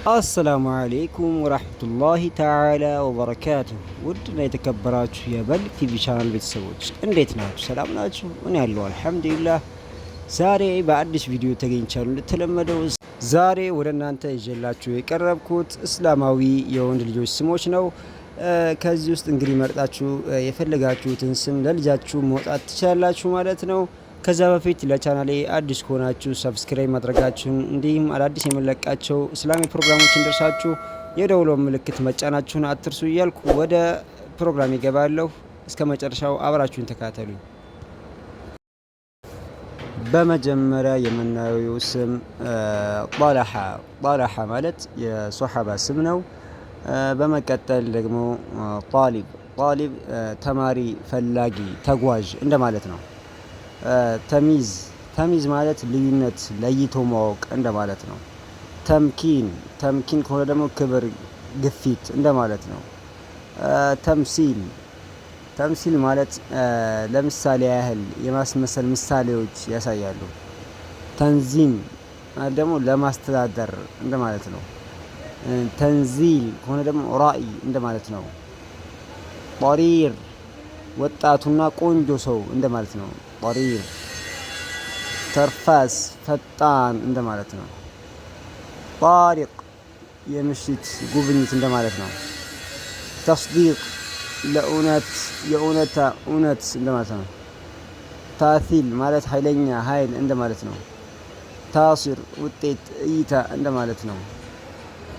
አሰላሙ አለይኩም ወራህመቱላሂ ተዓላ ወበረካቱ። ውድና የተከበራችሁ የበልግ ቲቪ ቻናል ቤተሰቦች እንዴት ናችሁ? ሰላም ናችሁ? እኔ ያለው አልሐምዱሊላህ። ዛሬ በአዲስ ቪዲዮ ተገኝቻለሁ። እንደተለመደው ዛሬ ወደ እናንተ ይዤላችሁ የቀረብኩት እስላማዊ የወንድ ልጆች ስሞች ነው። ከዚህ ውስጥ እንግዲህ መርጣችሁ የፈለጋችሁትን ስም ለልጃችሁ መውጣት ትችላላችሁ ማለት ነው። ከዛ በፊት ለቻናሌ አዲስ ከሆናችሁ ሰብስክራይብ ማድረጋችሁን እንዲሁም አዳዲስ የምለቃቸው እስላማዊ ፕሮግራሞች እንደርሳችሁ የደውሎ ምልክት መጫናችሁን አትርሱ እያልኩ ወደ ፕሮግራም ይገባለሁ። እስከ መጨረሻው አብራችሁን ተካተሉኝ። በመጀመሪያ የምናየው ስም ጣልሓ ማለት የሶሓባ ስም ነው። በመቀጠል ደግሞ ጣሊብ ተማሪ፣ ፈላጊ፣ ተጓዥ እንደማለት ነው። ተሚዝ ማለት ልዩነት፣ ለይቶ ማወቅ እንደማለት ነው። ተምኪን ከሆነ ደግሞ ክብር፣ ግፊት እንደማለት ነው። ተምሲል ማለት ለምሳሌ ያህል የማስመሰል ምሳሌዎች ያሳያሉ። ተንዚም ደግሞ ለማስተዳደር እንደማለት ነው። ተንዚል ከሆነ ደግሞ ራእይ እንደማለት ነው። ጠሪር ወጣቱና ቆንጆ ሰው እንደማለት ነው። ጠሪር። ተርፋስ ፈጣን እንደማለት ነው። ጣሪቅ የምሽት ጉብኝት እንደማለት ነው። ተስዲቅ የእውነት እንደማለት ነው። ታሲል ማለት ኃይለኛ፣ ኃይል እንደማለት ነው። ታሲር ውጤት፣ እይታ እንደማለት ነው።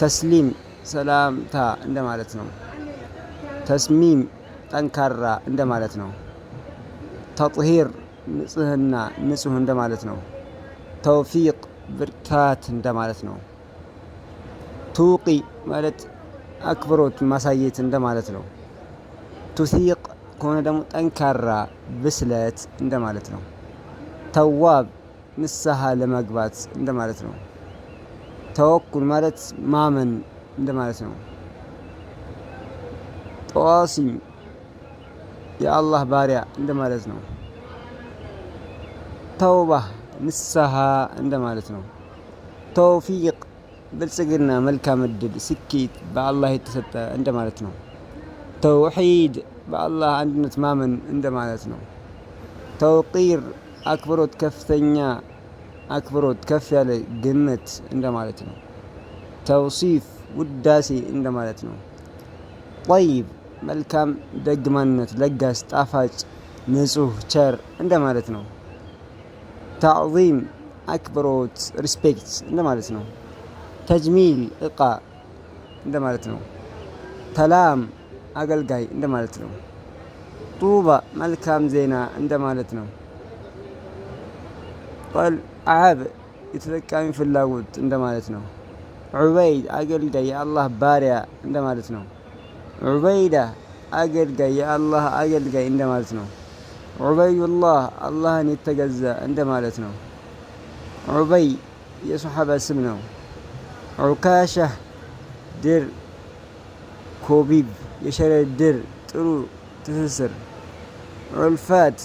ተስሊም ሰላምታ እንደማለት ነው። ተስሚም ጠንካራ እንደማለት ነው። ተጥሂር ንጽህና፣ ንጹህ እንደማለት ነው። ተውፊቅ ብርታት እንደማለት ነው። ቱቂ ማለት አክብሮት ማሳየት እንደማለት ነው። ቱሲቅ ከሆነ ደግሞ ጠንካራ፣ ብስለት እንደማለት ነው። ተዋብ ንስሐ ለመግባት እንደማለት ነው። ተወኩል ማለት ማመን እንደማለት ነው። ጠዋሲም የአላህ ባሪያ እንደማለት ነው። ተውባህ ንስሐ እንደማለት ነው። ተውፊቅ ብልጽግና፣ መልካም እድል፣ ስኬት በአላህ የተሰጠ እንደማለት ነው። ተውሒድ በአላህ አንድነት ማመን እንደማለት ነው። ተውቂር አክብሮት፣ ከፍተኛ አክብሮት፣ ከፍ ያለ ግምት እንደማለት ነው። ተውሲፍ ውዳሴ እንደማለት ነው። ጠይብ መልካም፣ ደግ ማንነት፣ ለጋስ፣ ጣፋጭ፣ ንጹህ፣ ቸር እንደማለት ነው። ታዕዚም አክብሮት፣ ሪስፔክት እንደማለት ነው። ተጅሚል እቃ እንደማለት ነው። ተላም አገልጋይ እንደማለት ነው። ጡባ መልካም ዜና እንደማለት ነው። አብ የተጠቃሚ ፍላጎት እንደማለት ነው። ዑበይድ አገልጋይ፣ የአላህ ባሪያ እንደማለት ነው። ዑበይዳ አገልጋይ፣ የአላህ አገልጋይ እንደማለት ነው። ዑበይዱላህ አላህን የተገዛ እንደማለት ነው። ዑበይ የሶሓባ ስም ነው። ዑካሻ ድር፣ ኮቢብ የሸረር ድር፣ ጥሩ ትስስር። ዑልፋት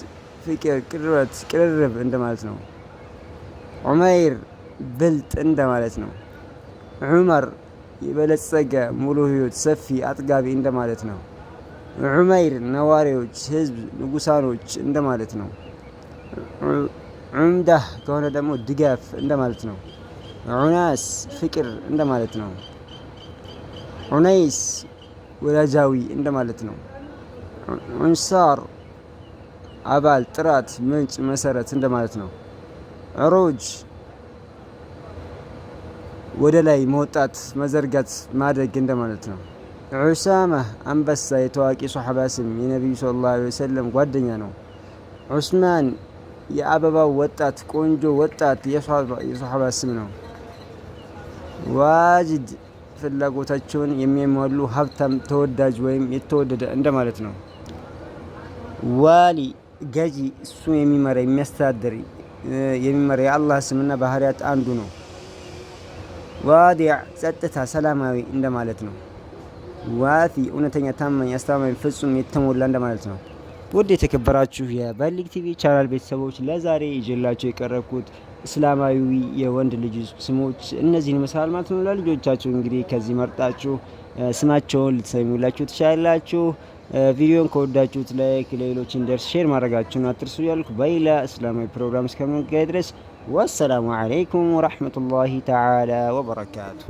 ፍቅር፣ ቅርርብ እንደማለት ነው። ዑመይር ብልጥ እንደማለት ነው። ዑመር የበለጸገ፣ ሙሉ ህይወት፣ ሰፊ፣ አጥጋቢ እንደማለት ነው። ዑመይር ነዋሪዎች፣ ህዝብ፣ ንጉሳኖች እንደማለት ነው። ዑምዳህ ከሆነ ደግሞ ድጋፍ እንደማለት ነው። ዑናስ ፍቅር እንደማለት ነው። ዑነይስ ወዳጃዊ እንደማለት ነው። ዑንሳር አባል፣ ጥራት፣ ምንጭ፣ መሰረት እንደማለት ነው። ዑሩጅ ወደ ላይ መውጣት፣ መዘርጋት፣ ማደግ እንደማለት ነው። ዑሳማ አንበሳ የታዋቂ ሶሓባ ስም፣ የነቢዩ ሰለላሁ ዐለይሂ ወሰለም ጓደኛ ነው። ዑስማን የአበባው ወጣት፣ ቆንጆ ወጣት የሶሓባ ስም ነው። ዋጅድ ፍላጎታቸውን የሚያሟሉ፣ ሀብታም፣ ተወዳጅ ወይም የተወደደ እንደማለት ነው። ዋሊ ገዢ፣ እሱ የሚመራ፣ የሚያስተዳድር፣ የሚመራ የአላህ ስምና ባህሪያት አንዱ ነው። ዋዲዕ ጸጥታ፣ ሰላማዊ እንደማለት ነው። ዋፊ እውነተኛ፣ ታማኝ፣ አስተማማኝ፣ ፍጹም የተሞላ እንደማለት ነው። ውድ የተከበራችሁ የበልግ ቲቪ ቻናል ቤተሰቦች ለዛሬ ይዤላችሁ የቀረብኩት እስላማዊ የወንድ ልጅ ስሞች እነዚህን ይመስላል ማለት ነው። ለልጆቻችሁ እንግዲህ ከዚህ መርጣችሁ ስማቸውን ልትሰይሙላችሁ ትችላላችሁ። ቪዲዮን ከወዳችሁት ላይክ፣ ለሌሎች እንደርስ ሼር ማድረጋችሁን አትርሱ ያልኩ በሌላ እስላማዊ ፕሮግራም እስከምንገናኝ ድረስ ወሰላሙ አለይኩም ወራህመቱላሂ ተዓላ ወበረካቱ።